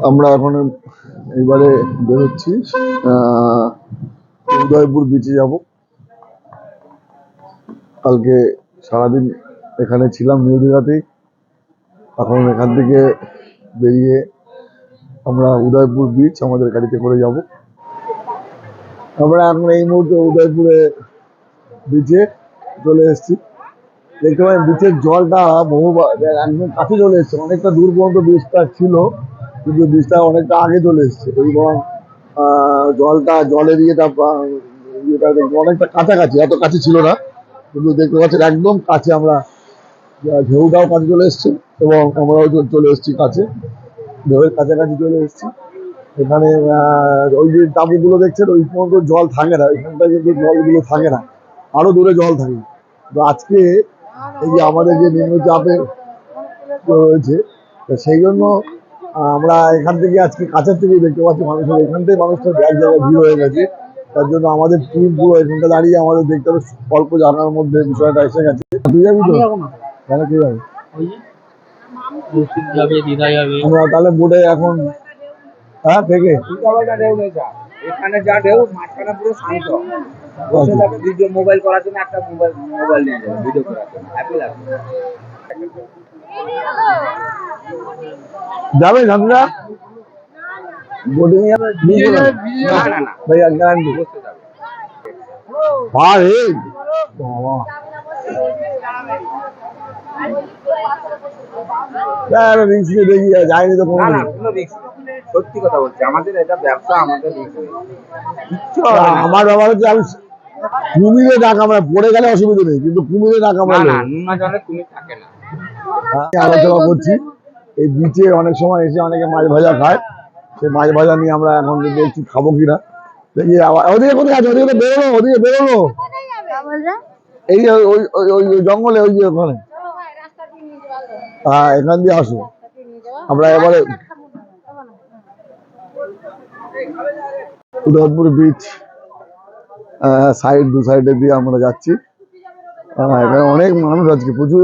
আমরা এখন এবারে বেরোচ্ছি, উদয়পুর বিচে যাব। কালকে সারাদিন এখানে ছিলাম নিউ দীঘাতেই। এখন এখান থেকে বেরিয়ে আমরা উদয়পুর বিচ আমাদের গাড়িতে করে যাব। আমরা এখন এই মুহূর্তে উদয়পুরে বিচে চলে এসেছি। দেখতে পাই বিচের জলটা বহু একদম কাছে চলে এসছে, অনেকটা দূর পর্যন্ত বিচটা ছিল, কিন্তু বিচটা অনেকটা আগে চলে এসছে এবং জলের ইয়েটা অনেকটা কাছাকাছি, এত কাছে ছিল না, কিন্তু দেখতে পাচ্ছেন একদম কাছে। আমরা ঢেউটাও কাছে চলে এসছে এবং আমরাও চলে এসেছি কাছে, ঢেউয়ের কাছাকাছি চলে এসেছি। এখানে ওই যে তাঁবুগুলো দেখছেন ওই পর্যন্ত জল থাকে না, এখানটা কিন্তু জলগুলো থাকে না, আরো দূরে জল থাকে। তো আজকে এই যে আমাদের যে নিম্নচাপে রয়েছে, সেই জন্য আমরা এখান থেকে আজকে কাছের থেকেই দেখতে পাচ্ছি মানুষের, এখান থেকে মানুষটা এক জায়গায় ভিড় হয়ে গেছে। তার জন্য আমাদের টিম পুরো এখানটা দাঁড়িয়ে আমাদের দেখতে হবে, অল্প জানার মধ্যে বিষয়টা এসে গেছে। তুই যাবি তো? তাহলে কে যাবে? আমরা তাহলে বোটে এখন থেকে এখানে যা ঢেউ, মাঝখানে পুরো শান্ত। বসে যাবে ভিডিও মোবাইল করার জন্য, একটা মোবাইল নিয়ে যাবে ভিডিও করার জন্য, হ্যাপি লাগবে। যাবে ঝান্ডা বোটিং না না ভাইয়া গ্যারান্টি বসে যাবে। ভাই বাবা রিক্স নিয়ে দেখি যায়নি তো না না কোনো। কোনো রিস্ক নেই, সত্যি কথা বলছি, আমাদের এটা ব্যবসা, আমাদের রিস্ক নেই কিচ্ছু। আমার ব্যাপার হচ্ছে আমি কুমিরে ডাক, আমরা পড়ে গেলে অসুবিধা নেই, কিন্তু কুমিরে ডাক আমরা না নোনা জলে কুমির থাকে না। আলোচনা করছি এই বিচে অনেক সময় এসে অনেকে মাছ ভাজা খায়, সেই মাছ ভাজা নিয়ে আমরা এখন দেখছি খাবো কিনা। দেখি ওদিকে কোথায় আছে, ওদিকে বেরোনো, ওদিকে বেরোনো এই যে ওই জঙ্গলে, ওই যে ওখানে। হ্যাঁ এখান দিয়ে আসো, আমরা এবারে উদয়পুর বিচ দু সাইডে দিয়ে আমরা যাচ্ছি। এখানে অনেক মানুষ, আজকে প্রচুর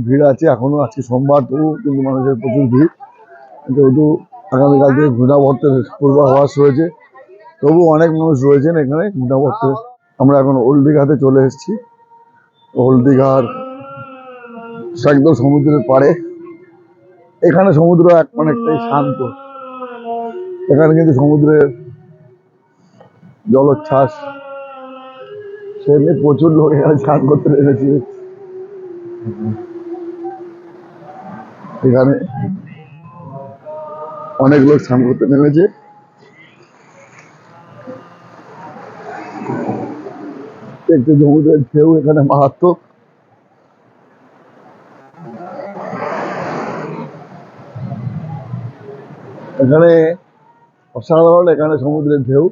ভিড় আছে, এখনো আজকে সোমবার, তবু কিন্তু মানুষের প্রচুর ভিড়, যেহেতু আগামীকাল থেকে ঘূর্ণাবর্তের পূর্বাভাস রয়েছে, তবু অনেক মানুষ রয়েছেন এখানে ঘূর্ণাবর্তের। আমরা এখন ওল্ড দীঘাতে চলে এসেছি। ওল্ড দীঘার একদম সমুদ্রের পাড়ে। এখানে সমুদ্র অনেকটাই শান্ত, এখানে কিন্তু সমুদ্রের জলোচ্ছ্বাস, সেখানে প্রচুর লোক এখানে স্নান করতে নেমেছে। এখানে অনেক লোক স্নান করতে নেমেছে। একটু সমুদ্রের ঢেউ এখানে মারাত্মক। এখানে অসাধারণ, এখানে সমুদ্রের ঢেউ,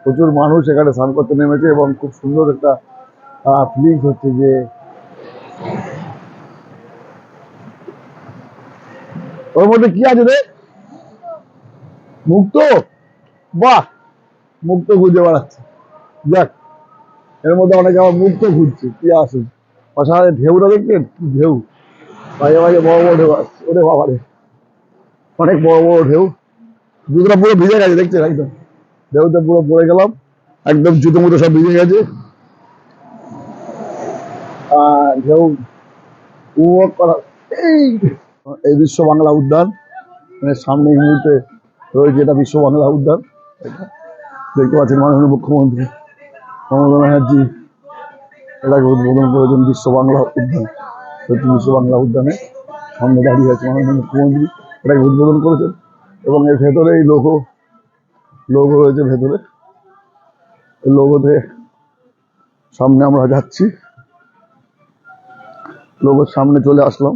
প্রচুর মানুষ এখানে স্নান করতে নেমেছে এবং খুব সুন্দর একটা ফিলিংস হচ্ছে যে ওর মধ্যে কি আছে রে, মুক্তো, বাহ মুক্তো খুঁজে বেড়াচ্ছে। যাক, এর মধ্যে অনেকে আবার মুক্তো খুঁজছে, কি আসুন। অসাধারণ ঢেউটা দেখছেন, কি ঢেউ, মাঝে মাঝে বড় বড় ঢেউ আসছে, ওরে বাবারে অনেক বড় বড় ঢেউ। জুতোটা পুরো ভিজে গেছে দেখছেন, একদম ঢেউতে পুরো পড়ে গেলাম, একদম জুতো মুতো সব ভিজে গেছে। ঢেউ উপভোগ করা। এই বিশ্ব বাংলা উদ্যান, মানে সামনে এই মুহূর্তে রয়েছে এটা বিশ্ব বাংলা উদ্যান। দেখতে পাচ্ছেন মাননীয় মুখ্যমন্ত্রী মমতা ব্যানার্জি এটাকে উদ্বোধন করেছেন, বিশ্ব বাংলা উদ্যান। বিশ্ব বাংলা উদ্যানে সামনে দাঁড়িয়ে আছে মাননীয় মুখ্যমন্ত্রী, এটাকে উদ্বোধন করেছেন এবং এর ভেতরে এই লোগো রয়েছে, ভেতরে এই লোগোতে সামনে আমরা যাচ্ছি, লোগোর সামনে চলে আসলাম।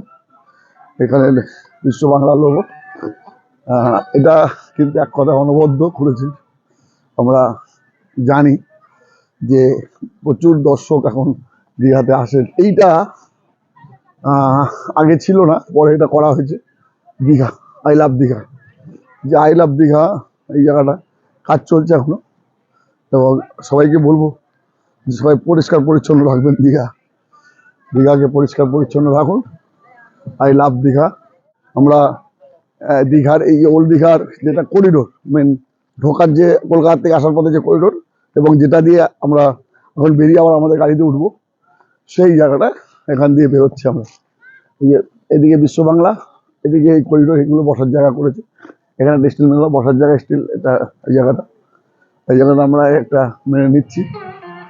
এখানে বিশ্ব বাংলা লোগো, এটা কিন্তু এক কথা অনবদ্য করেছে। আমরা জানি যে প্রচুর দর্শক এখন দীঘাতে আসেন, এইটা আগে ছিল না, পরে এটা করা হয়েছে। দীঘা, আই লাভ দীঘা, যে আই লাভ দীঘা, এই জায়গাটা কাজ চলছে এখনো, এবং সবাইকে বলবো যে সবাই পরিষ্কার পরিচ্ছন্ন রাখবেন, দীঘাকে পরিষ্কার পরিচ্ছন্ন রাখুন। I love Digha. আমরা দীঘার এই ওল্ড দীঘার যেটা করিডোর মেন ঢোকার যে কলকাতা থেকে আসার পথে যে করিডোর এবং যেটা দিয়ে আমরা এখন বেরিয়ে আবার আমাদের গাড়িতে উঠবো সেই জায়গাটা এখান দিয়ে বেরোচ্ছি আমরা। এই যে এদিকে বিশ্ব বাংলা, এদিকে এই করিডোর, এগুলো বসার জায়গা করেছে। এখানে স্টিল মেলা বসার জায়গা, স্টিল এটা এই জায়গাটা আমরা একটা মেনে নিচ্ছি।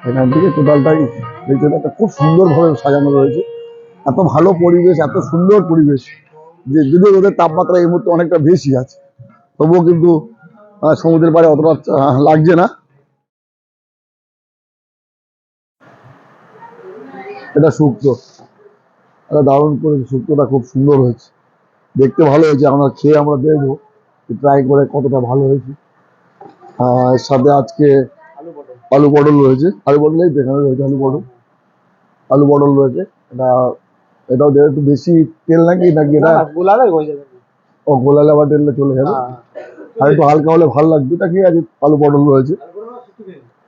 এখান থেকে টোটালটাই দেখতে একটা খুব সুন্দরভাবে সাজানো রয়েছে। এত ভালো পরিবেশ, এত সুন্দর পরিবেশ যে যদিও ওদের তাপমাত্রা এই মুহূর্তে অনেকটা বেশি আছে, তবুও কিন্তু সমুদ্রের পাড়ে অতটা লাগছে না। এটা শুক্তো, এটা দারুণ করেছে, শুক্তোটা খুব সুন্দর হয়েছে, দেখতে ভালো হয়েছে। আমরা খেয়ে আমরা দেখবো ট্রাই করে কতটা ভালো হয়েছে। এর সাথে আজকে আলু পটল রয়েছে, আলু পটলেই এখানে রয়েছে আলু পটল রয়েছে। এটা এটাও একটু বেশি তেল নাকি নাকি এটা ও গোলালে আবার তেলটা চলে যাবে, আর একটু হালকা হলে ভালো লাগবে। এটা কি আছে, আলু পটল রয়েছে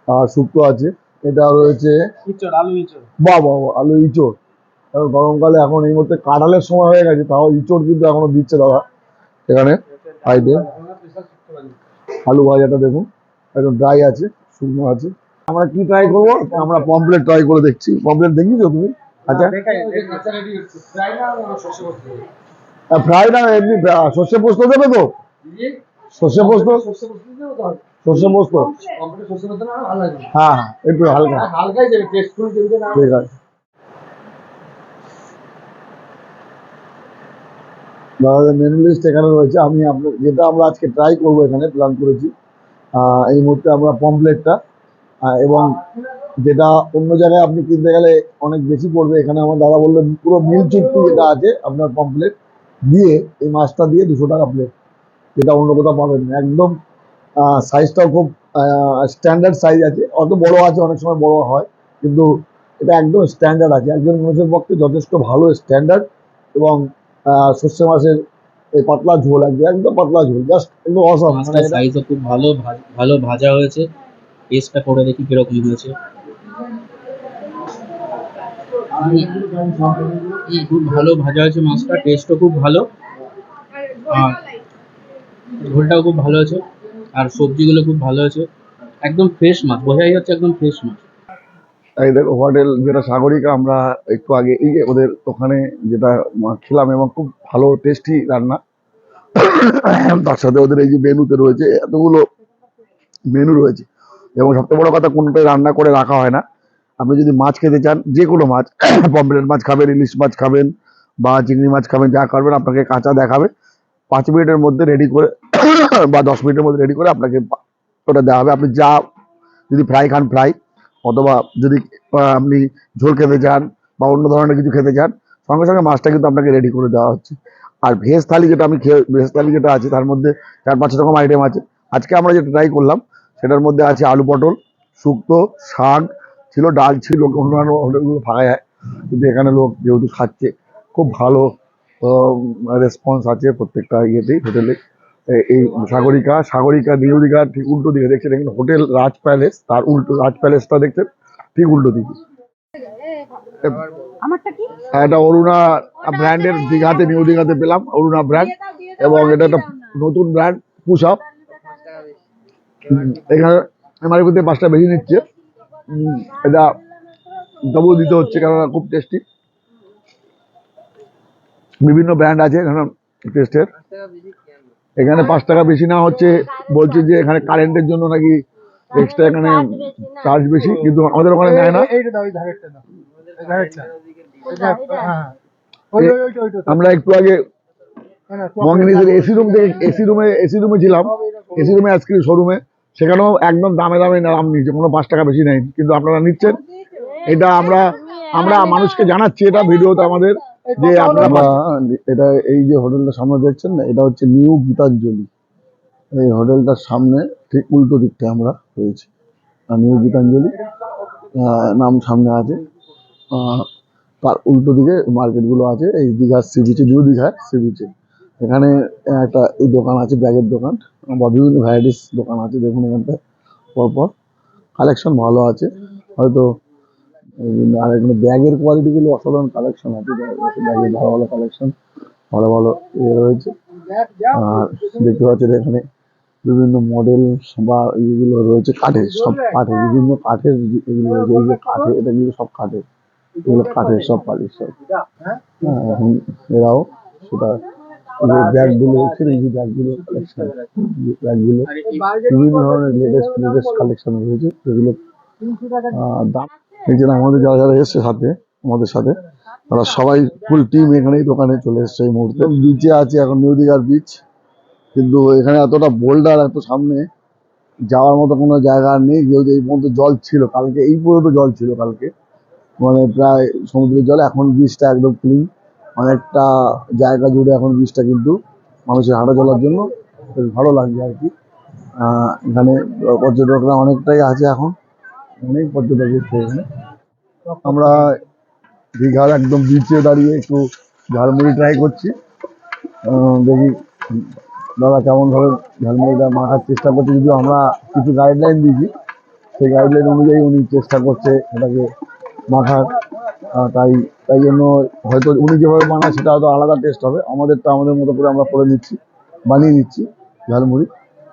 আর শুক্তো আছে। এটা রয়েছে বাবা আলু ইঁচড়। কারণ গরমকালে এখন এই মুহূর্তে কাঁঠালের সময় হয়ে গেছে, তাও ইঁচড় কিন্তু এখনো দিচ্ছে দাদা এখানে সাইডে। আলু ভাজাটা দেখুন একদম ড্রাই আছে, শুকনো আছে। আমরা কি ট্রাই করবো, আমরা পমপ্লেট ট্রাই করে দেখছি। পমপ্লেট দেখিয়েছো তুমি? আচ্ছা, ফ্রাই না এমনি সর্ষে পোস্ত দেবে তো? সর্ষে পোস্ত, সর্ষে পোস্ত, হ্যাঁ হ্যাঁ একটু হালকা ঠিক আছে। দাদাদের মেনু লিস্ট এখানে রয়েছে। আমি আপনার যেটা আমরা আজকে ট্রাই করবো এখানে প্ল্যান করেছি, এই মুহূর্তে আমরা পমপ্লেটটা, এবং যেটা অন্য জায়গায় আপনি কিনতে গেলে অনেক বেশি পড়বে, এখানে আমার দাদা বললেন পুরো মিল চুক্তি যেটা আছে আপনার পমপ্লেট দিয়ে এই মাছটা দিয়ে 200 টাকা প্লেট, যেটা অন্য কোথাও পাবেন না। একদম সাইজটাও খুব স্ট্যান্ডার্ড সাইজ আছে, অত বড় আছে অনেক সময় বড় হয়, কিন্তু এটা একদম স্ট্যান্ডার্ড আছে, একজন মানুষের পক্ষে যথেষ্ট ভালো স্ট্যান্ডার্ড। এবং সর্ষে মাছের এই পাতলা ঝোল, একদম পাতলা ঝোল, জাস্ট একদম অসম। মাছটার সাইজও খুব ভালো, ভালো ভাজা হয়েছে। টেস্টটা করে দেখি কিরকম হয়েছে। খুব ভালো ভাজা হয়েছে মাছটা, টেস্টও খুব ভালো, আর ঝোলটাও খুব ভালো হয়েছে, আর সবজিগুলো খুব ভালো হয়েছে। একদম ফ্রেশ মাছ, বোঝাই যাচ্ছে একদম ফ্রেশ মাছ। এই দেখো হোটেল যেটা সাগরিকা, আমরা একটু আগে এই যে ওদের ওখানে যেটা খেলাম এবং খুব ভালো টেস্টি রান্না। তার সাথে ওদের এই যে মেনুতে রয়েছে এতগুলো মেনু রয়েছে, এবং সবথেকে বড় কথা কোনোটাই রান্না করে রাখা হয় না। আপনি যদি মাছ খেতে চান, যে কোনো মাছ, পমফ্রেট মাছ খাবেন, ইলিশ মাছ খাবেন বা চিংড়ি মাছ খাবেন, যা করবেন আপনাকে কাঁচা দেখাবে, 5 মিনিটের মধ্যে রেডি করে বা 10 মিনিটের মধ্যে রেডি করে আপনাকে ওটা দেওয়া হবে। আপনি যা যদি ফ্রাই খান ফ্রাই, অথবা যদি আপনি ঝোল খেতে চান বা অন্য ধরনের কিছু খেতে চান, সঙ্গে সঙ্গে মাছটা কিন্তু আপনাকে রেডি করে দেওয়া হচ্ছে। আর ভেজ থালি যেটা আমি ভেজ থালি যেটা আছে তার মধ্যে 4-5 রকম আইটেম আছে। আজকে আমরা যেটা ট্রাই করলাম সেটার মধ্যে আছে আলু পটল, শুক্তো, শাক ছিল, ডাল ছিল। অন্যান্য হোটেলগুলো ফাঁকা যায়, কিন্তু এখানে লোক যেহেতু খাচ্ছে, খুব ভালো রেসপন্স আছে প্রত্যেকটা ইয়েতেই হোটেলে। এই সাগরিকা নিউ দীঘার ঠিক উল্টো দিকে দেখছেন এখানে হোটেল রাজ প্যালেস, তার উল্টো রাজ প্যালেসটা দেখছেন ঠিক উল্টো দিকে। এটা অরুণা ব্র্যান্ডের, দীঘাতে নিউ দীঘাতে পেলাম অরুণা ব্র্যান্ড, এবং এটা একটা নতুন ব্র্যান্ড পুশ আপ। এখানে এমআরপিতে 5 টাকা বেশি নিচ্ছে, এটা তবুও দিতে হচ্ছে কেননা খুব টেস্টি। বিভিন্ন ব্র্যান্ড আছে এখানে টেস্টের, এখানে 5 টাকা বেশি না হচ্ছে, বলছে যে এখানে কারেন্টের জন্য নাকি এক্সট্রা এখানে চার্জ বেশি, কিন্তু আমাদের ওখানে নেয় না। আমরা একটু আগে মঙ্গিনীদের এসি রুমে ছিলাম, এসি রুমে আইসক্রিম শোরুমে, সেখানেও একদম দামে দাম নিয়েছে, কোনো 5 টাকা বেশি নেয়নি, কিন্তু আপনারা নিচ্ছেন। এটা আমরা মানুষকে জানাচ্ছি এটা ভিডিওতে আমাদের, যে আপনারা এটা এই যে হোটেলটা সামনে দেখছেন না, এটা হচ্ছে নিউ গীতাঞ্জলি। এই হোটেলটার সামনে ঠিক উল্টো দিকটা আমরা রয়েছি, নিউ গীতাঞ্জলি নাম সামনে আছে। তার উল্টো দিকে মার্কেটগুলো আছে, এই দীঘার সি বিচে, নিউ দীঘার সি বিচে। এখানে একটা এই দোকান আছে, ব্যাগের দোকান বা বিভিন্ন ভ্যারাইটিস দোকান আছে। দেখুন এখানটা পরপর কালেকশন ভালো আছে, হয়তো আর এখানে ব্যাগের কোয়ালিটিগুলো অসাধারণ কালেকশন আছে, ব্যাগের ভালো ভালো কালেকশন, ভালো ভালো ইয়ে রয়েছে। আর দেখতে পাচ্ছেন এখানে বিভিন্ন মডেল বা এগুলো রয়েছে কাঠের, সব কাঠের, বিভিন্ন কাঠের এগুলো রয়েছে। এই যে কাঠের, এটা কিন্তু সব কাঠের, এগুলো কাঠের সব পালিশ সব। হ্যাঁ, এখন এরাও সেটা ব্যাগগুলো দেখছেন, এই যে ব্যাগগুলো কালেকশন, ব্যাগগুলো বিভিন্ন ধরনের লেটেস্ট কালেকশন রয়েছে, যেগুলো দাম। এই যে আমাদের যারা যারা এসছে সাথে, আমাদের সাথে, তারা সবাই ফুল টিম এখানেই দোকানে চলে এসছে এই মুহূর্তে। বিচে আছে এখন, নিউ দীঘার বিচ, কিন্তু এখানে এতটা বোল্ডার, এত সামনে যাওয়ার মতো কোনো জায়গা আর নেই, যেহেতু এই পর্যন্ত জল ছিল কালকে, এই পর্যন্ত জল ছিল কালকে, মানে প্রায় সমুদ্রের জল। এখন বীজটা একদম ক্লিন, অনেকটা জায়গা জুড়ে এখন বীজটা কিন্তু মানুষের হাঁটা চলার জন্য বেশ ভালো লাগছে আর কি। এখানে পর্যটকরা অনেকটাই আছে এখন, অনেক পর্যটক এসছে এখানে। আমরা দীঘার একদম বিচে দাঁড়িয়ে একটু ঝালমুড়ি ট্রাই করছি। দেখি দাদা কেমন ভাবে ঝালমুড়িটা মাখার চেষ্টা করছে, যদিও আমরা কিছু গাইডলাইন দিয়েছি, সেই গাইডলাইন অনুযায়ী উনি চেষ্টা করছে এটাকে মাখার। তাই তাই জন্য হয়তো উনি যেভাবে বানায় সেটা হয়তো আলাদা টেস্ট হবে, আমাদেরটা আমাদের মতো করে আমরা করে নিচ্ছি, বানিয়ে নিচ্ছি ঝালমুড়ি।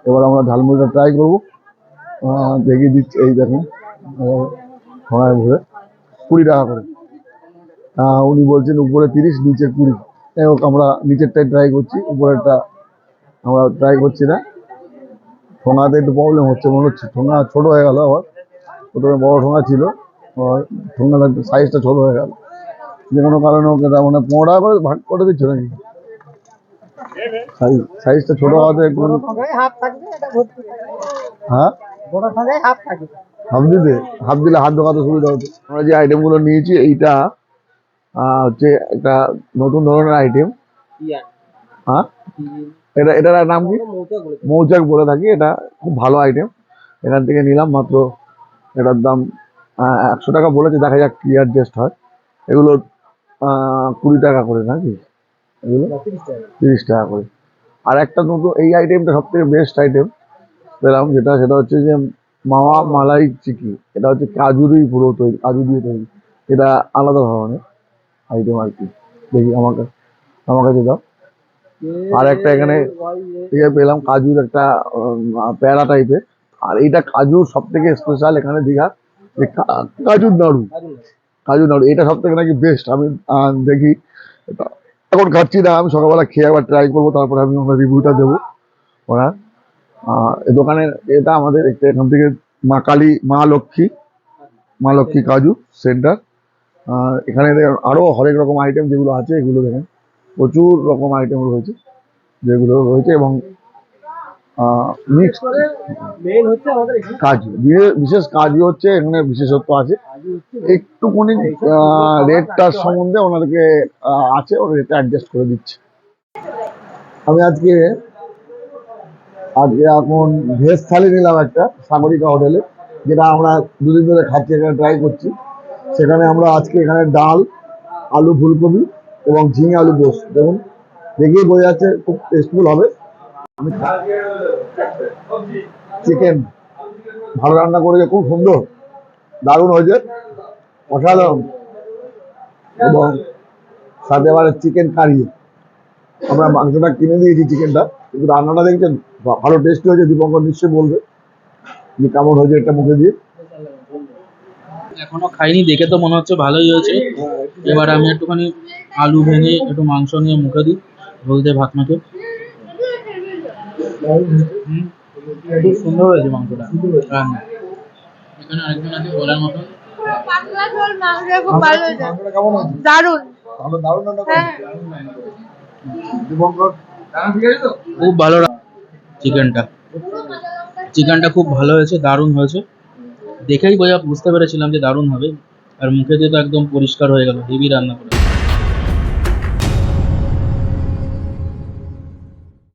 এবার আমরা ঝালমুড়িটা ট্রাই করবো, দেখিয়ে দিচ্ছি। এই দেখুন ছড়ায় ভরে 20 টাকা করে, উনি বলছেন উপরে 30, নিচে 20। যাই হোক, আমরা নিচেরটাই ট্রাই করছি, উপরেরটা আমরা ট্রাই করছি না। ঠোঙাতে একটু প্রবলেম হচ্ছে মনে হচ্ছে, ঠোঙা ছোট হয়ে গেল আবার, প্রথমে বড় ঠোঙা ছিল, আর ঠোঙাটা সাইজটা ছোট হয়ে গেল, যে কোনো কারণে ওকে এটা মানে 15 টাকা করে ভাগ করে দিচ্ছে নাকি, সাইজটা ছোট হওয়াতে একটু। হ্যাঁ, হাফ দিলে হাত ঢোকাতে সুবিধা হতো। আমরা যে আইটেমগুলো নিয়েছি, এইটা হচ্ছে একটা নতুন ধরনের আইটেম। হ্যাঁ, এটার নাম কি? মৌচাক বলে থাকি। এটা খুব ভালো আইটেম, এখান থেকে নিলাম মাত্র। এটার দাম 100 টাকা বলেছে, দেখা যাক কি অ্যাডজাস্ট হয়। এগুলো 20 টাকা করে নাকি, এগুলো 30 টাকা করে। আর একটা নতুন এই আইটেমটা সব থেকে বেস্ট আইটেম পেলাম, সেটা হচ্ছে যে মাওয়া মালাই চিকি। এটা হচ্ছে কাজুরই পুরো তৈরি, কাজু দিয়ে তৈরি। এটা আলাদা ধরনের আইটেম আর কি। দেখি আমার কাছে দাও। আর একটা এখানে পেলাম কাজুর একটা প্যারা টাইপের। আর এইটা কাজুর সব থেকে স্পেশাল এখানে দীঘা, যে কাজুর নাড়ু। কাজু নাড়ু এটা সব থেকে নাকি বেস্ট। আমি দেখি, এটা এখন খাচ্ছি না, আমি সকালবেলা খেয়ে একবার ট্রাই করবো, তারপরে আমি আমার রিভিউটা দেবো। ওরা এই দোকানের, এটা আমাদের এখান থেকে মা লক্ষ্মী কাজু সেন্টার। এখানে আরো হরেক রকম আইটেম যেগুলো আছে, এগুলো দেখেন প্রচুর রকম আইটেম রয়েছে, যেগুলো রয়েছে। এবং মিক্স কাজু, বিশেষ কাজু হচ্ছে এখানে বিশেষত্ব আছে। একটুখানি রেটটার সম্বন্ধে ওনাদেরকে আছে, ওরা রেটটা অ্যাডজাস্ট করে দিচ্ছে। আমি আজকে এখন ভেজ থালি নিলাম একটা সাগরিকা হোটেলে, যেটা আমরা দুদিন ধরে খাচ্ছি, এখানে ট্রাই করছি। সেখানে আমরা আজকে এখানে ডাল, আলু ফুলকপি এবং ঝিঙে আলু পোস্ত, দেখুন দেখেই বোঝা যাচ্ছে খুব টেস্টফুল হবে। আমি চিকেন ভালো রান্না করেছে, খুব সুন্দর, দারুণ হয়েছে, অসাধারণ। এবং সাথে আবার চিকেন কারি। আমরা মাংসটা কিনে দিয়েছি, চিকেনটা, কিন্তু রান্নাটা দেখছেন ভালো টেস্ট হয়েছে। দীপঙ্কর নিশ্চয়ই বলবে যে কেমন হয়েছে এটা মুখে দিয়ে। এখনো খাইনি, দেখে তো মনে হচ্ছে ভালোই হয়েছে। এবার আমি একটুখানি আলু ভেঙে একটু মাংস নিয়ে মুখে দিই, ঝোল দিয়ে ভাত মেখে। খুব সুন্দর হয়েছে মাংসটা রান্না। এখানে আরেকজন আছে বলার মতন। পাতলা ঝোল মাংস খুব ভালো হয়েছে, দারুণ দারুণ রান্না করেছে দীপঙ্কর। খুব ভালো চিকেনটা খুব ভালো হয়েছে, দারুণ হয়েছে। দেখেই বুঝতে পেরেছিলাম যে দারুণ হবে, আর মুখে দিয়ে তো একদম পরিষ্কার হয়ে গেল, হেভি রান্না করে।